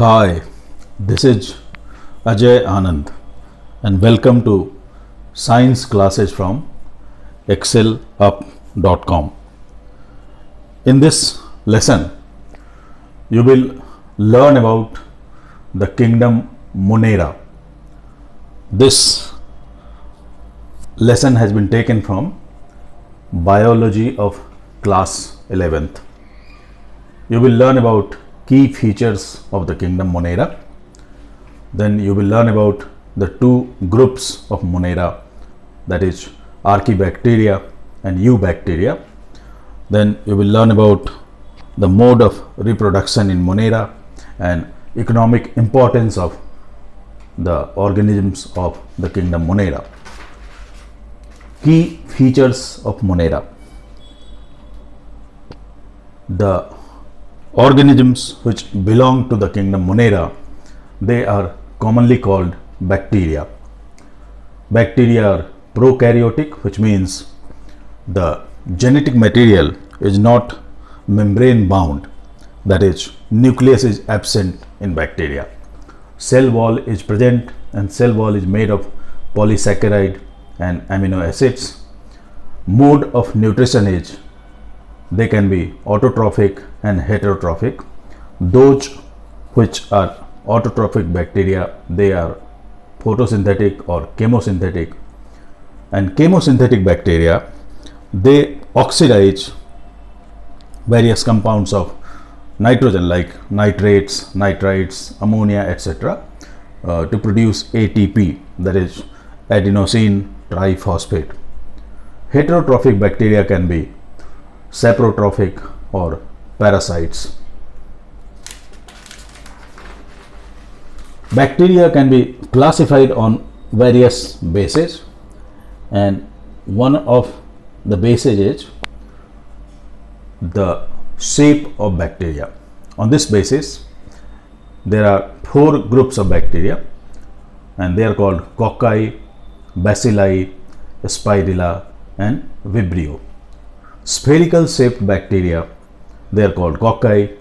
Hi, this is Ajay Anand and welcome to science classes from excelup.com. In this lesson, you will learn about the kingdom Monera. This lesson has been taken from biology of class 11th. You will learn about key features of the kingdom Monera. Then you will learn about the two groups of Monera, that is Archaebacteria and Eubacteria. Then you will learn about the mode of reproduction in Monera and economic importance of the organisms of the kingdom Monera. Key features of Monera. The organisms which belong to the kingdom Monera, they are commonly called bacteria. Bacteria are prokaryotic, which means the genetic material is not membrane bound, that is, nucleus is absent in bacteria. Cell wall is present and cell wall is made of polysaccharide and amino acids. Mode of nutrition is they can be autotrophic and heterotrophic. Those which are autotrophic bacteria, they are photosynthetic or chemosynthetic, and chemosynthetic bacteria, they oxidize various compounds of nitrogen like nitrates, nitrites, ammonia, etc. To produce ATP, that is adenosine triphosphate. Heterotrophic bacteria can be saprotrophic or parasites. Bacteria can be classified on various bases, and one of the bases is the shape of bacteria. On this basis, there are four groups of bacteria and they are called cocci, bacilli, spirilla and vibrio. Spherical shaped bacteria, they are called cocci.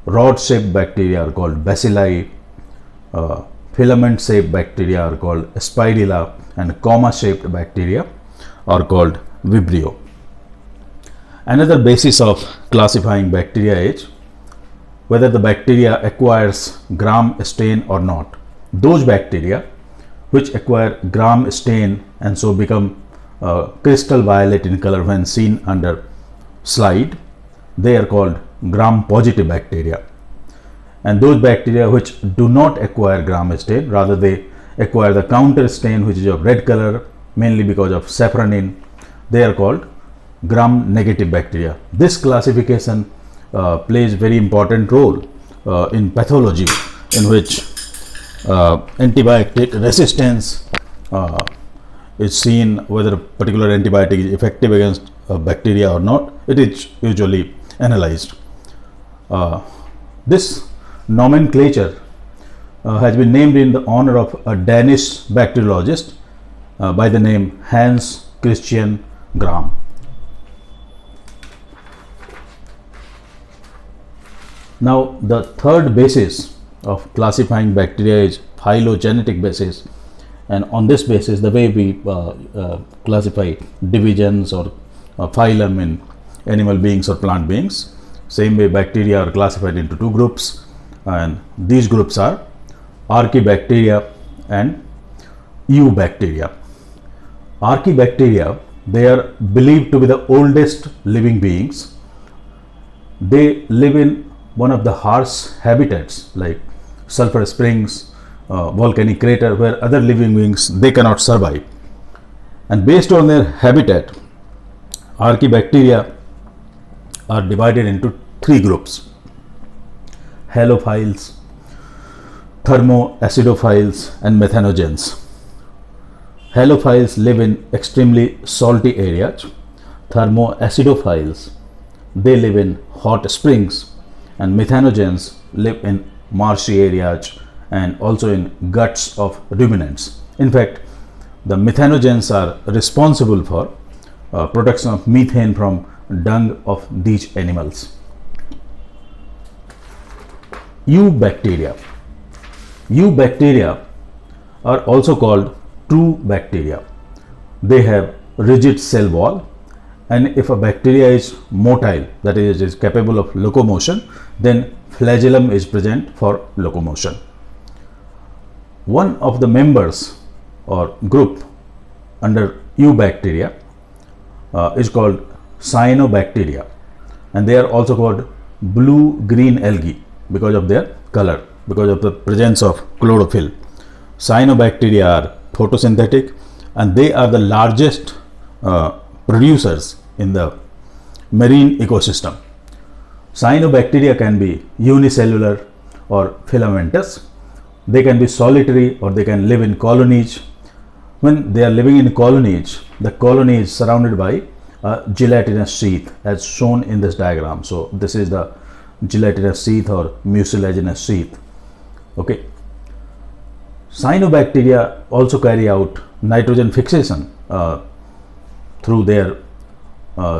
Rod shaped bacteria are called bacilli. Filament shaped bacteria are called spirilla, and comma shaped bacteria are called vibrio. Another basis of classifying bacteria is whether the bacteria acquires gram stain or not. Those bacteria which acquire gram stain and so become crystal violet in color when seen under slide, they are called gram positive bacteria. And those bacteria which do not acquire gram stain, rather they acquire the counter stain which is of red color mainly because of safranin, they are called gram negative bacteria. This classification plays very important role in pathology, in which antibiotic resistance is seen, whether a particular antibiotic is effective against bacteria or not. It is usually analyzed. This nomenclature has been named in the honor of a Danish bacteriologist by the name Hans Christian Gram. Now, the third basis of classifying bacteria is phylogenetic basis, and on this basis, the way we classify divisions or phylum in animal beings or plant beings, same way bacteria are classified into two groups, and these groups are Archaebacteria and Eubacteria. Archaebacteria, they are believed to be the oldest living beings. They live in one of the harsh habitats like sulfur springs, volcanic crater, where other living beings they cannot survive. And based on their habitat, Archaebacteria are divided into three groups: halophiles, thermoacidophiles and methanogens. Halophiles live in extremely salty areas. Thermoacidophiles, they live in hot springs, and methanogens live in marshy areas and also in guts of ruminants. In fact, the methanogens are responsible for production of methane from dung of these animals. eubacteria. Eubacteria are also called true bacteria. They have rigid cell wall, and if a bacteria is motile, that is capable of locomotion, then flagellum is present for locomotion. One of the members or group under eubacteria is called cyanobacteria, and they are also called blue-green algae because of their color, because of the presence of chlorophyll. Cyanobacteria are photosynthetic, and they are the largest producers in the marine ecosystem. Cyanobacteria can be unicellular or filamentous. They can be solitary or they can live in colonies. When they are living in colonies, the colony is surrounded by a gelatinous sheath as shown in this diagram. So this is the gelatinous sheath or mucilaginous sheath. Okay. Cyanobacteria also carry out nitrogen fixation through their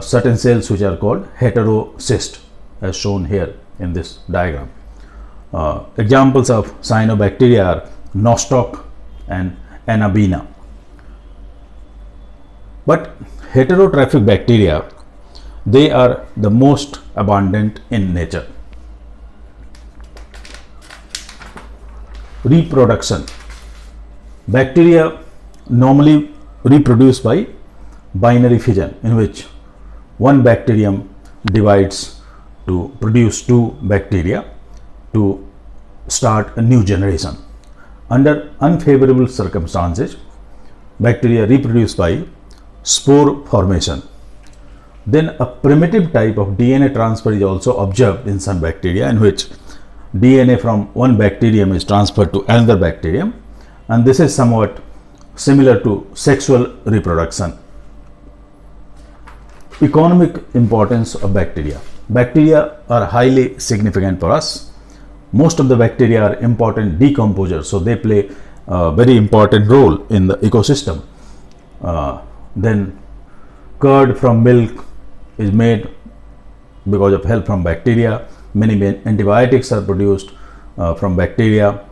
certain cells which are called heterocyst, as shown here in this diagram. Examples of cyanobacteria are nostoc and Anabaena. But heterotrophic bacteria, they are the most abundant in nature. Reproduction. Bacteria normally reproduce by binary fission, in which one bacterium divides to produce two bacteria to start a new generation. Under unfavorable circumstances, bacteria reproduce by spore formation. Then a primitive type of DNA transfer is also observed in some bacteria, in which DNA from one bacterium is transferred to another bacterium, and this is somewhat similar to sexual reproduction. Economic importance of bacteria. Bacteria are highly significant for us. Most of the bacteria are important decomposers, so they play a very important role in the ecosystem. Then curd from milk is made because of help from bacteria. Many antibiotics are produced from bacteria.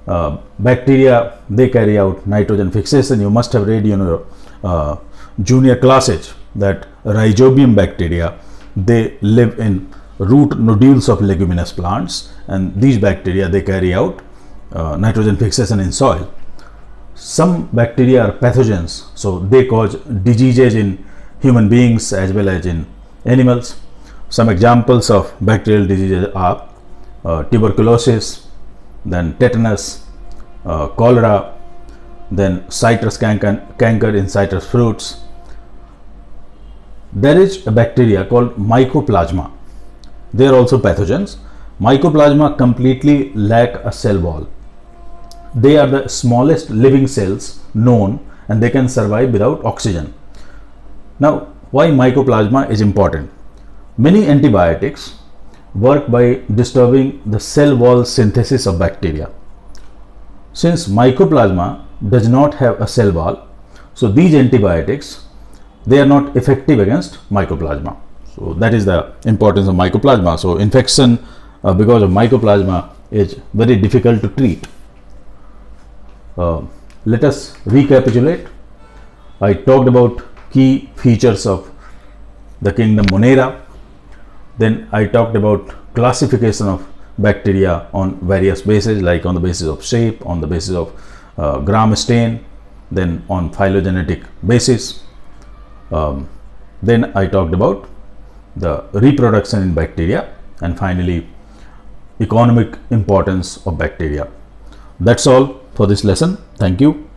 Bacteria, they carry out nitrogen fixation. You must have read in your junior classes that rhizobium bacteria, they live in root nodules of leguminous plants, and these bacteria, they carry out nitrogen fixation in soil. Some bacteria are pathogens, so they cause diseases in human beings as well as in animals. Some examples of bacterial diseases are tuberculosis, then tetanus, cholera, then citrus canker in citrus fruits. There is a bacteria called Mycoplasma. They are also pathogens. Mycoplasma completely lack a cell wall. They are the smallest living cells known, and they can survive without oxygen. Now, why Mycoplasma is important? Many antibiotics work by disturbing the cell wall synthesis of bacteria. Since Mycoplasma does not have a cell wall, so these antibiotics, they are not effective against Mycoplasma. So that is the importance of Mycoplasma. So infection because of Mycoplasma is very difficult to treat. Let us recapitulate. I talked about key features of the kingdom Monera. Then I talked about classification of bacteria on various bases, like on the basis of shape, on the basis of gram stain, then on phylogenetic basis. Then I talked about the reproduction in bacteria, and finally economic importance of bacteria. That's all for this lesson. Thank you.